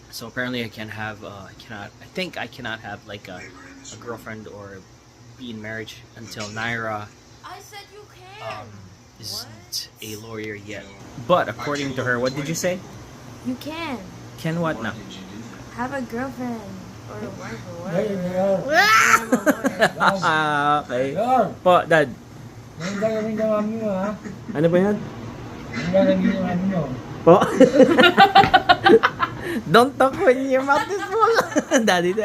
So apparently I can have I cannot have like a girlfriend or be in marriage until Naira I said you can. isn't a lawyer yet. But according to her, what did you say? You can Can what now? have a girlfriend or a wife or Hey, whatever. Mayor. I'm a lawyer. Okay. Mayor. Po, Dad. Ang gagawin ng mami mo, ha? Ano ba yan? Ang gagawin ng mami mo. Po. Don't talk when your mouth is full. Daddy,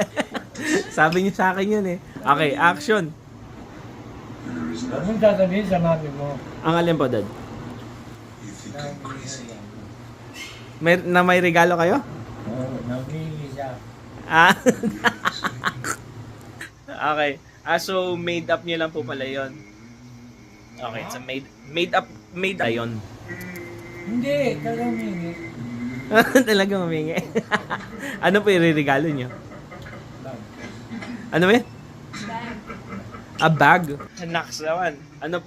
sabi niyo sa akin yun eh. Okay, action. Huwag mong sasabihin sa mami mo. Ang alin po, Dad? May regalo kayo? Oo, nagiging siya. Ah. Okay. So made up niyo lang po pala 'yon. Okay, so made up yun. Hindi, talagang mingi. Talagang humingi. Ano po ireregalo niyo? Ano ba yan? A bag. Naks naman. Ano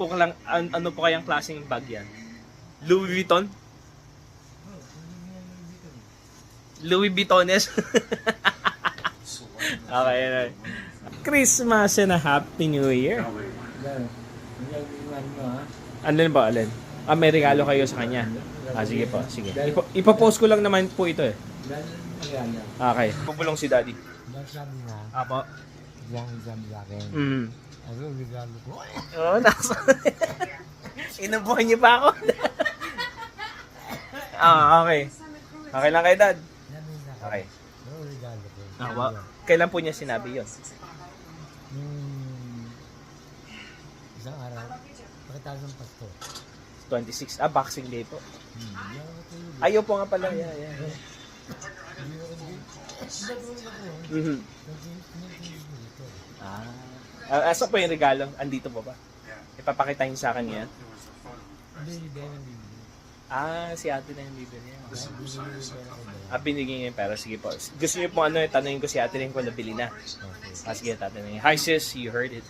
po kayang klaseng bag yan? Louis Vuitton? Louis Vuittones? Okay. Christmas and a Happy New Year. Ang gagawin ng mami mo, ha? Ano ba, Alin? May regalo kayo sa kanya. Sige po, sige. Ipopost ko lang naman po ito eh. Dahil regalo. Okay. Pupulong si Daddy. Dahil sabi nga, Apo. yung sabi sa akin, Mm. ano regalo ko? Oo, nasa. Inubuhan niyo pa ako. Okay. Okay lang kay Dad. Sabi sa akin, Okay. ano regalo ko? Apo. Kailan po niya sinabi yun? Nung isang araw, pagkatapos ng Pasko. 26. Boxing Day po. Hindi ako natulog. Ayaw po nga pala. Yeah. Hindi ako natulog ako. Mhm. Natulog dito. Asa po yung regalo? Andito po ba? Ipapakita niyo sa akin yan? Hindi, dahil nandito. Si ate na yung bibili niya. Bibili ko pera ko. Binigyan niya yung pera. Sige po. Gusto niyo po tanongin ko si ate rin kung nabili na. Okay. Sige, tatanungin. Hi sis, you heard it.